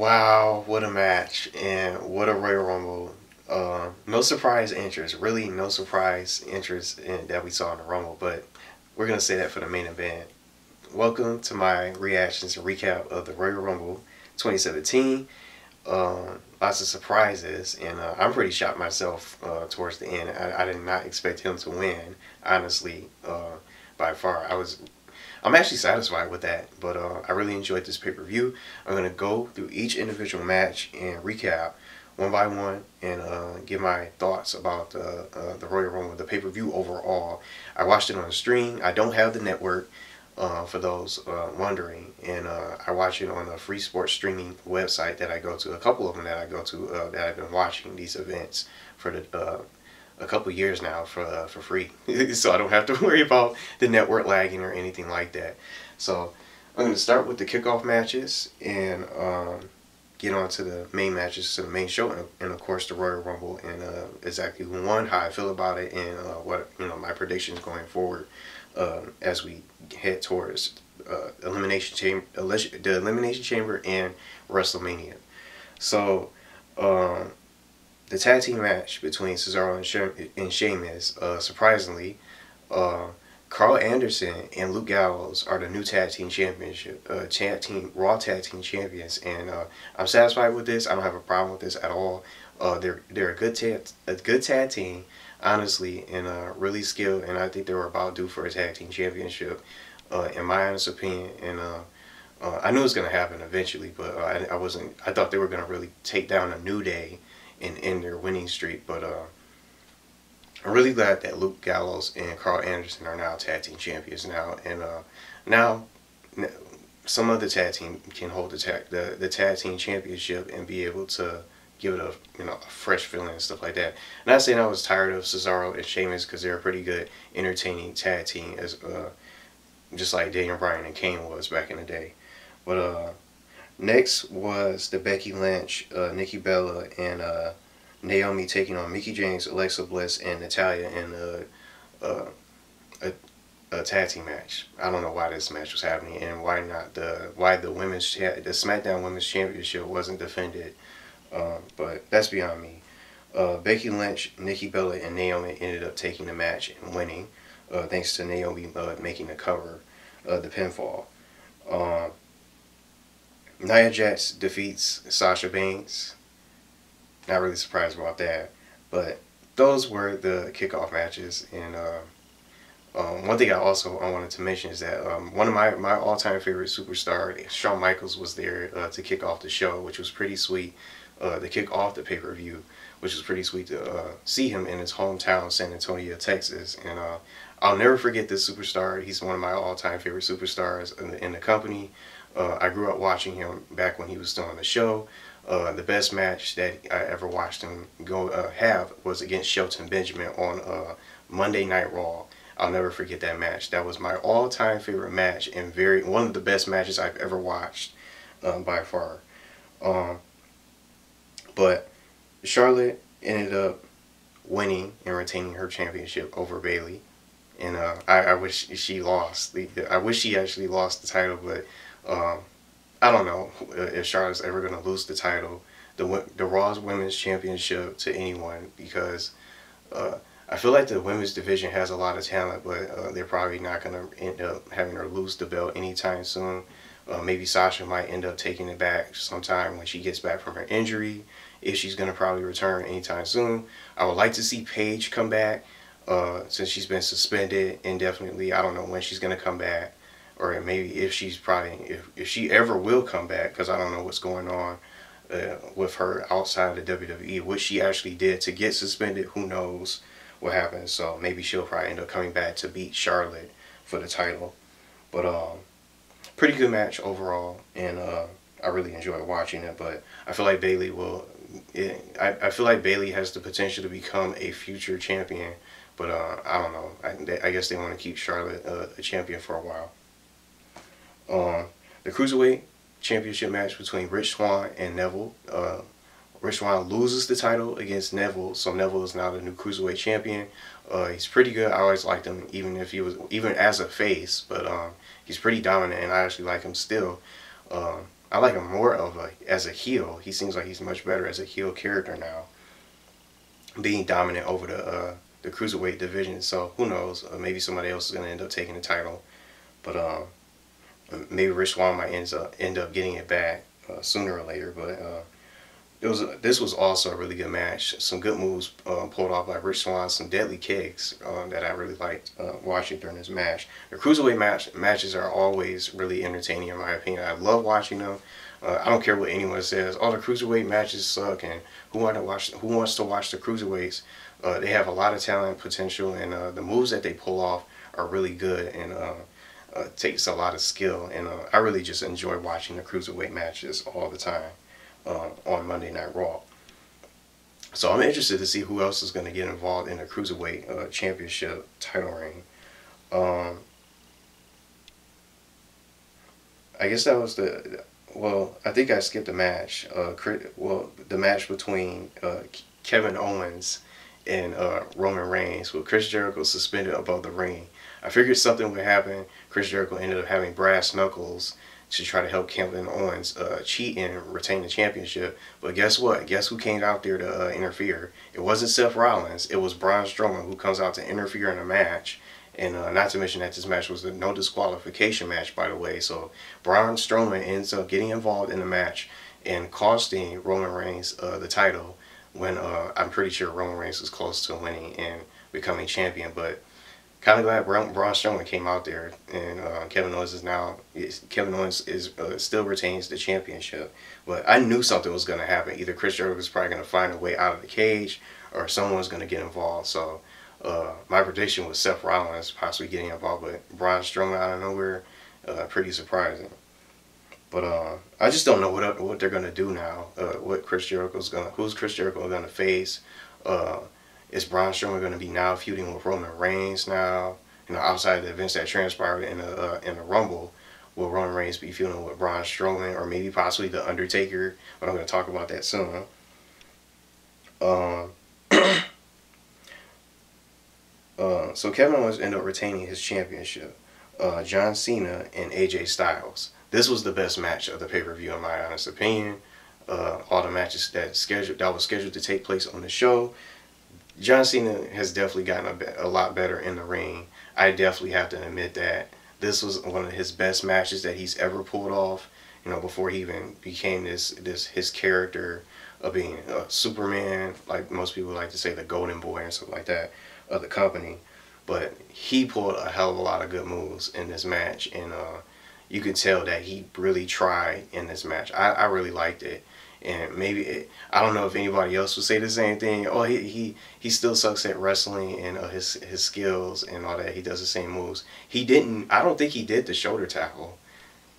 Wow, what a match and what a Royal Rumble. No surprise entrance, really no surprise entrance that we saw in the Rumble, but we're going to say that for the main event. Welcome to my reactions and recap of the Royal Rumble 2017. Lots of surprises, and I'm pretty shocked myself towards the end. I did not expect him to win, honestly, by far. I'm actually satisfied with that, but I really enjoyed this pay-per-view. I'm going to go through each individual match and recap one by one and give my thoughts about the Royal Rumble, the pay-per-view overall. I watched it on stream. I don't have the network, for those wondering, and I watch it on a free sports streaming website that I go to. A couple of them that I go to that I've been watching these events for a couple years now for free, so I don't have to worry about the network lagging or anything like that. So I'm going to start with the kickoff matches and get on to the main matches, to the main show, and of course the Royal Rumble, and exactly who won, how I feel about it, and what my predictions going forward as we head towards the Elimination Chamber and WrestleMania. So the tag team match between Cesaro and Sheamus, surprisingly, Karl Anderson and Luke Gallows are the new tag team Raw tag team champions, and I'm satisfied with this. I don't have a problem with this at all. They're a good tag team, honestly, and really skilled, and I think they were about due for a tag team championship, in my honest opinion. And I knew it was gonna happen eventually, but I thought they were gonna really take down a New Day and end their winning streak. But I'm really glad that Luke Gallows and Karl Anderson are now tag team champions now, and now some other tag team can hold the tag team championship and be able to give it a fresh feeling and stuff like that. Not saying I was tired of Cesaro and Sheamus, because they're a pretty good, entertaining tag team, as just like Daniel Bryan and Kane was back in the day. But next was the Becky Lynch, Nikki Bella, and Naomi taking on Mickie James, Alexa Bliss, and Natalya in a tag team match. I don't know why this match was happening, and why the SmackDown Women's Championship wasn't defended. But that's beyond me. Becky Lynch, Nikki Bella, and Naomi ended up taking the match and winning, thanks to Naomi making the cover, the pinfall. Nia Jax defeats Sasha Banks. Not really surprised about that, but those were the kickoff matches. And one thing I wanted to mention is that one of my all-time favorite superstars, Shawn Michaels, was there to kick off the show, which was pretty sweet. To kick off the pay-per-view, which was pretty sweet to see him in his hometown, San Antonio, Texas. And I'll never forget this superstar. He's one of my all-time favorite superstars in the company. I grew up watching him back when he was still on the show. The best match that I ever watched him have was against Shelton Benjamin on Monday Night Raw. I'll never forget that match. That was my all-time favorite match, and one of the best matches I've ever watched, by far. But Charlotte ended up winning and retaining her championship over Bayley, and I wish she lost. I wish she actually lost the title, but I don't know if Charlotte's ever going to lose the title, the Raw's Women's Championship, to anyone, because I feel like the women's division has a lot of talent, but they're probably not going to end up having her lose the belt anytime soon. Maybe Sasha might end up taking it back sometime when she gets back from her injury, if she's going to probably return anytime soon. I would like to see Paige come back, since she's been suspended indefinitely. I don't know when she's going to come back, or maybe if she ever will come back, because I don't know what's going on with her outside of the WWE. What she actually did to get suspended, who knows what happened. So maybe she'll probably end up coming back to beat Charlotte for the title. But pretty good match overall, and I really enjoyed watching it. But I feel like Bayley I feel like Bayley has the potential to become a future champion, but I don't know. I guess they want to keep Charlotte a champion for a while. The Cruiserweight Championship match between Rich Swann and Neville. Rich Swann loses the title against Neville, so Neville is now the new Cruiserweight champion. He's pretty good. I always liked him, even as a face, but he's pretty dominant, and I actually like him still. I like him more of as a heel. He seems like he's much better as a heel character now, being dominant over the cruiserweight division. So who knows? Maybe somebody else is gonna end up taking the title, but maybe Rich Swann might end up getting it back sooner or later. But this was also a really good match. Some good moves pulled off by Rich Swann. Some deadly kicks that I really liked watching during this match. The cruiserweight matches are always really entertaining in my opinion. I love watching them. I don't care what anyone says. All the cruiserweight matches suck, and who wants to watch the cruiserweights? They have a lot of talent, potential, and the moves that they pull off are really good, and takes a lot of skill. And I really just enjoy watching the cruiserweight matches all the time on Monday Night Raw. So I'm interested to see who else is going to get involved in the cruiserweight championship title reign. I guess that was the. Well, I think I skipped a match. The match between Kevin Owens and Roman Reigns, with Chris Jericho suspended above the ring. I figured something would happen. Chris Jericho ended up having brass knuckles to try to help Kevin Owens cheat and retain the championship. But guess what? Guess who came out there to interfere? It wasn't Seth Rollins. It was Braun Strowman, who comes out to interfere in a match. And not to mention that this match was a no disqualification match, by the way. So Braun Strowman ends up getting involved in the match and costing Roman Reigns the title, when I'm pretty sure Roman Reigns was close to winning and becoming champion. But kind of glad Braun Strowman came out there, and Kevin Owens still retains the championship. But I knew something was going to happen. Either Chris Jericho was probably going to find a way out of the cage, or someone was going to get involved. So my prediction was Seth Rollins possibly getting involved, but Braun Strowman out of nowhere, pretty surprising. But I just don't know what they're gonna do now. Who's Chris Jericho gonna face? Is Braun Strowman gonna be now feuding with Roman Reigns now? Outside of the events that transpired in the Rumble, will Roman Reigns be feuding with Braun Strowman, or maybe possibly the Undertaker? But I'm gonna talk about that soon. So Kevin Owens ended up retaining his championship. John Cena and AJ Styles. This was the best match of the pay-per-view in my honest opinion. All the matches that was scheduled to take place on the show. John Cena has definitely gotten a lot better in the ring. I definitely have to admit that. This was one of his best matches that he's ever pulled off. Before he even became his character of being Superman, like most people like to say, the Golden Boy and stuff like that of the company. But he pulled a hell of a lot of good moves in this match, and you could tell that he really tried in this match. I really liked it, and I don't know if anybody else would say the same thing. Oh, he still sucks at wrestling, and his skills and all that. He does the same moves. He didn't. I don't think he did the shoulder tackle,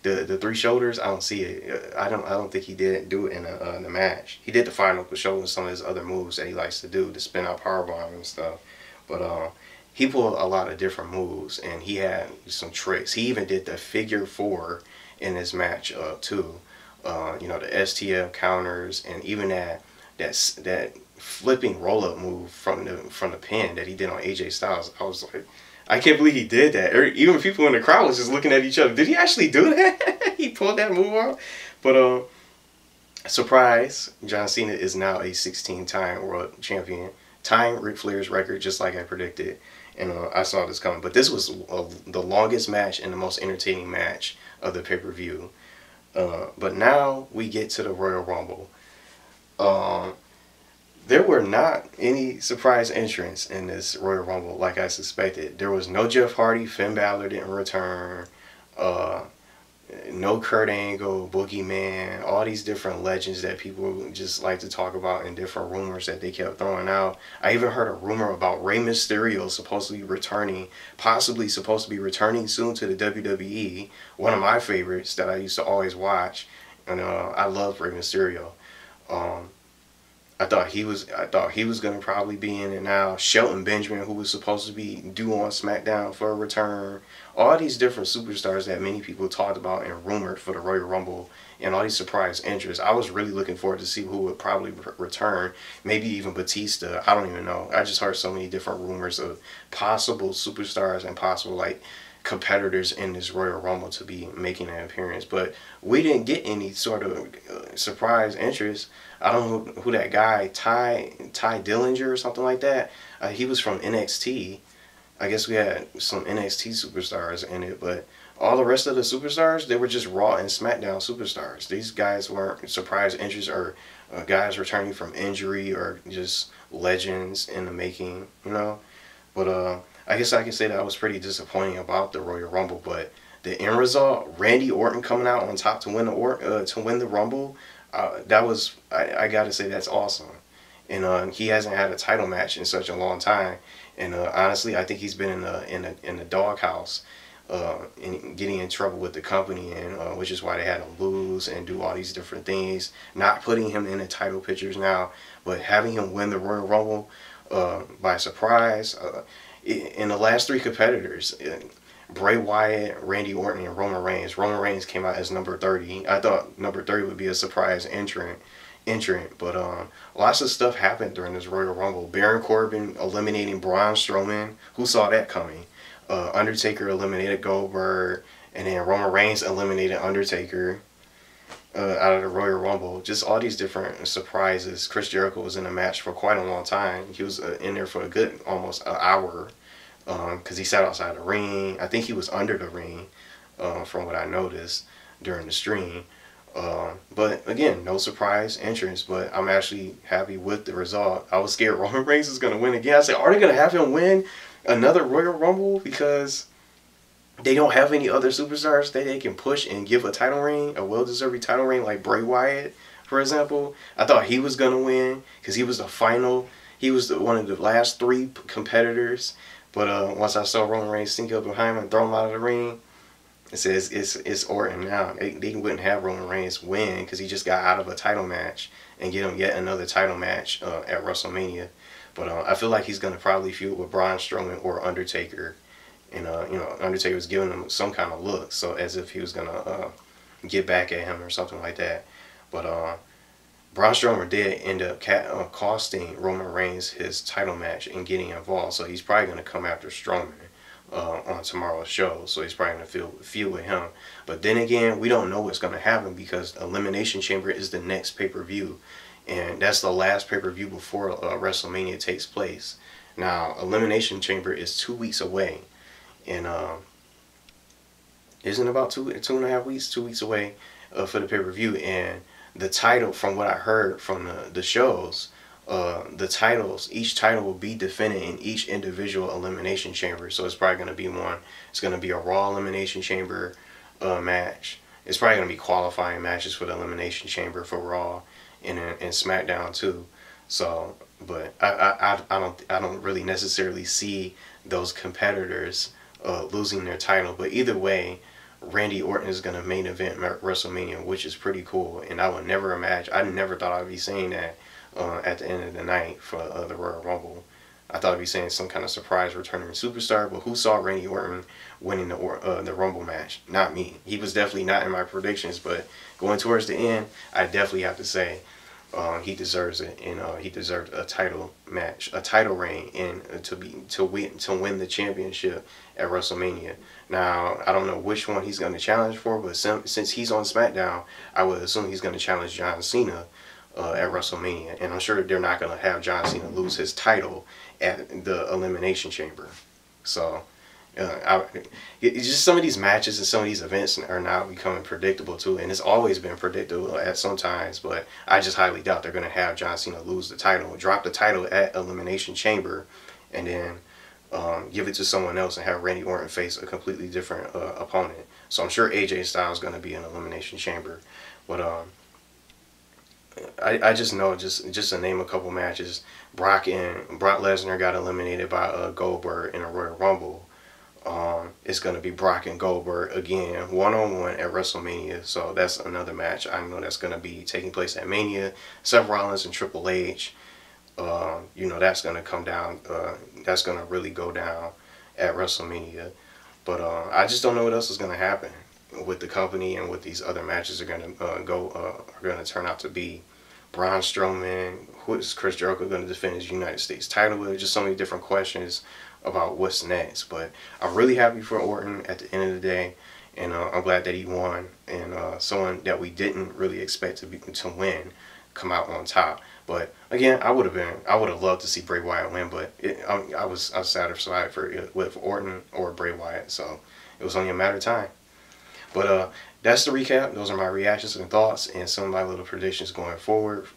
the three shoulders. I don't see it. I don't think he did do it in the match. He did the final shoulder and some of his other moves that he likes to do, the spin out powerbomb and stuff. But he pulled a lot of different moves, and he had some tricks. He even did the figure four in this match too. The STF counters, and even that flipping roll up move from the pin that he did on AJ Styles. I was like, I can't believe he did that. Even people in the crowd was just looking at each other. Did he actually do that? He pulled that move off. But surprise, John Cena is now a 16-time world champion, tying Ric Flair's record, just like I predicted. And I saw this coming. But this was the longest match and the most entertaining match of the pay-per-view. But now we get to the Royal Rumble. There were not any surprise entrants in this Royal Rumble like I suspected. There was no Jeff Hardy. Finn Balor didn't return. No Kurt Angle, Boogeyman, all these different legends that people just like to talk about, and different rumors that they kept throwing out. I even heard a rumor about Rey Mysterio possibly supposed to be returning soon to the WWE. One of my favorites that I used to always watch, and I love Rey Mysterio. I thought he was going to probably be in it now. Shelton Benjamin, who was supposed to be due on SmackDown for a return. All these different superstars that many people talked about and rumored for the Royal Rumble, and all these surprise entrants. I was really looking forward to see who would probably return. Maybe even Batista. I don't even know. I just heard so many different rumors of possible superstars and possible competitors in this Royal Rumble to be making an appearance. But we didn't get any sort of surprise entrance. I don't know who that guy, Ty Dillinger or something like that. He was from NXT. I guess we had some NXT superstars in it, but all the rest of the superstars, they were just Raw and SmackDown superstars. These guys weren't surprise entries or guys returning from injury or just legends in the making, you know. But I guess I can say that I was pretty disappointed about the Royal Rumble, but the end result, Randy Orton coming out on top to win the Rumble, that was I gotta say that's awesome. And he hasn't had a title match in such a long time. And honestly, I think he's been in the doghouse, and getting in trouble with the company, and which is why they had him lose and do all these different things. Not putting him in the title pictures now, but having him win the Royal Rumble by surprise. In the last three competitors, Bray Wyatt, Randy Orton, and Roman Reigns. Roman Reigns came out as number 30. I thought number 30 would be a surprise entrant, but lots of stuff happened during this Royal Rumble. Baron Corbin eliminating Braun Strowman. Who saw that coming? Undertaker eliminated Goldberg, and then Roman Reigns eliminated Undertaker out of the Royal Rumble. Just all these different surprises. Chris Jericho was in the match for quite a long time. He was in there for a good almost an hour, because he sat outside the ring. I think he was under the ring, from what I noticed during the stream. But again, no surprise entrance, but I'm actually happy with the result. I was scared Roman Reigns was going to win again. I said, are they going to have him win another Royal Rumble because they don't have any other superstars that they can push and give a title reign, a well-deserved title reign, like Bray Wyatt, for example? I thought he was going to win because he was the final. He was one of the last three competitors. But once I saw Roman Reigns sneak up behind him and throw him out of the ring, it says it's Orton now. They wouldn't have Roman Reigns win because he just got out of a title match and get him yet another title match at WrestleMania. But I feel like he's going to probably feud with Braun Strowman or Undertaker. And, Undertaker was giving him some kind of look, so as if he was going to get back at him or something like that. But Braun Strowman did end up costing Roman Reigns his title match and getting involved. So he's probably going to come after Strowman on tomorrow's show. So he's probably going to feud with him. But then again, we don't know what's going to happen because Elimination Chamber is the next pay-per-view. And that's the last pay-per-view before WrestleMania takes place. Now, Elimination Chamber is 2 weeks away. And isn't about 2.5 weeks, 2 weeks away for the pay-per-view. And the title, from what I heard from the shows, the titles, each title will be defended in each individual Elimination Chamber. So it's probably going to be one. It's going to be a Raw Elimination Chamber match. It's probably going to be qualifying matches for the Elimination Chamber for Raw and SmackDown too. So, but I don't really necessarily see those competitors losing their title. But either way, Randy Orton is going to main event WrestleMania, which is pretty cool. And I would never imagine, I never thought I'd be saying that at the end of the night for the Royal Rumble. I thought I'd be saying some kind of surprise returning superstar, but who saw Randy Orton winning the Rumble match? Not me. He was definitely not in my predictions, but going towards the end, I definitely have to say he deserves it, and he deserved a title match, a title reign, and to win the championship at WrestleMania. Now, I don't know which one he's going to challenge for, but since he's on SmackDown, I would assume he's going to challenge John Cena at WrestleMania. And I'm sure they're not going to have John Cena lose his title at the Elimination Chamber. So, it's just some of these matches and some of these events are now becoming predictable too. And it's always been predictable at some times, but I just highly doubt they're going to have John Cena lose the title, drop the title at Elimination Chamber, and then give it to someone else and have Randy Orton face a completely different opponent. So I'm sure AJ Styles is going to be in Elimination Chamber. But I just know, just to name a couple matches, Brock Lesnar got eliminated by Goldberg in a Royal Rumble. It's going to be Brock and Goldberg again, one-on-one at WrestleMania. So that's another match I know that's going to be taking place at Mania. Seth Rollins and Triple H. That's going to come down. That's going to really go down at WrestleMania. But I just don't know what else is going to happen with the company and what these other matches are going to turn out to be. Braun Strowman, who is Chris Jericho going to defend his United States title with? Just so many different questions about what's next. But I'm really happy for Orton at the end of the day, and I'm glad that he won, and someone that we didn't really expect to win come out on top. But again, I would have loved to see Bray Wyatt win, but I was satisfied for it with Orton or Bray Wyatt, so it was only a matter of time. But that's the recap. Those are my reactions and thoughts, and some of my little predictions going forward.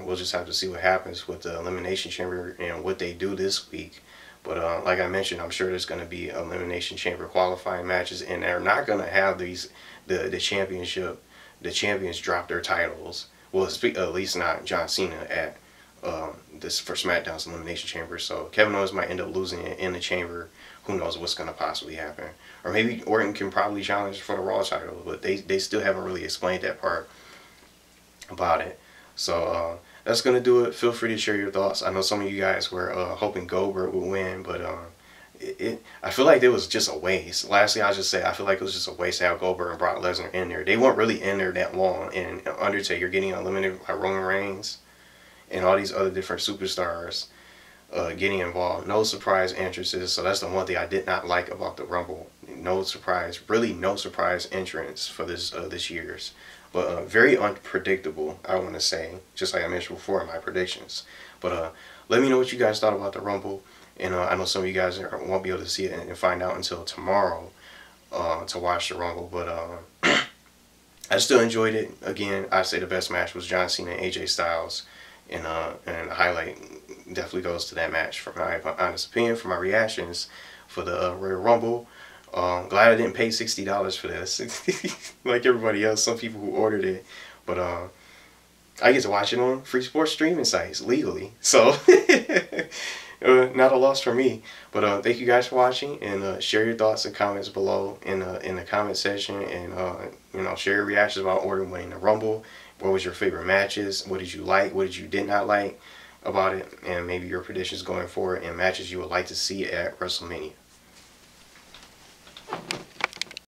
We'll just have to see what happens with the Elimination Chamber and what they do this week. But like I mentioned, I'm sure there's going to be Elimination Chamber qualifying matches, and they're not going to have the champions drop their titles. Well, at least not John Cena at this for SmackDown's Elimination Chamber. So Kevin Owens might end up losing it in the chamber. Who knows what's going to possibly happen? Or maybe Orton can probably challenge for the Raw title, but they still haven't really explained that part about it. So that's going to do it. Feel free to share your thoughts. I know some of you guys were hoping Goldberg would win, but I feel like it was just a waste. Lastly, I'll just say I feel like it was just a waste to have Goldberg and Brock Lesnar in there. They weren't really in there that long, and Undertaker getting eliminated by Roman Reigns and all these other different superstars getting involved. No surprise entrances, so that's the one thing I did not like about the Rumble. No surprise, really no surprise entrance for this year's. But very unpredictable, I want to say, just like I mentioned before in my predictions. But let me know what you guys thought about the Rumble. And I know some of you guys won't be able to see it and find out until tomorrow to watch the Rumble. But I still enjoyed it. Again, I say the best match was John Cena and AJ Styles. And the highlight definitely goes to that match for my honest opinion, for my reactions for the Royal Rumble. Glad I didn't pay $60 for this like everybody else, some people who ordered it. But I get to watch it on free sports streaming sites legally. So not a loss for me. But thank you guys for watching, and share your thoughts and comments below in the comment section, and you know, share your reactions about Orton winning the Rumble. What was your favorite matches? What did you like? What did you did not like about it? And maybe your predictions going forward and matches you would like to see at WrestleMania.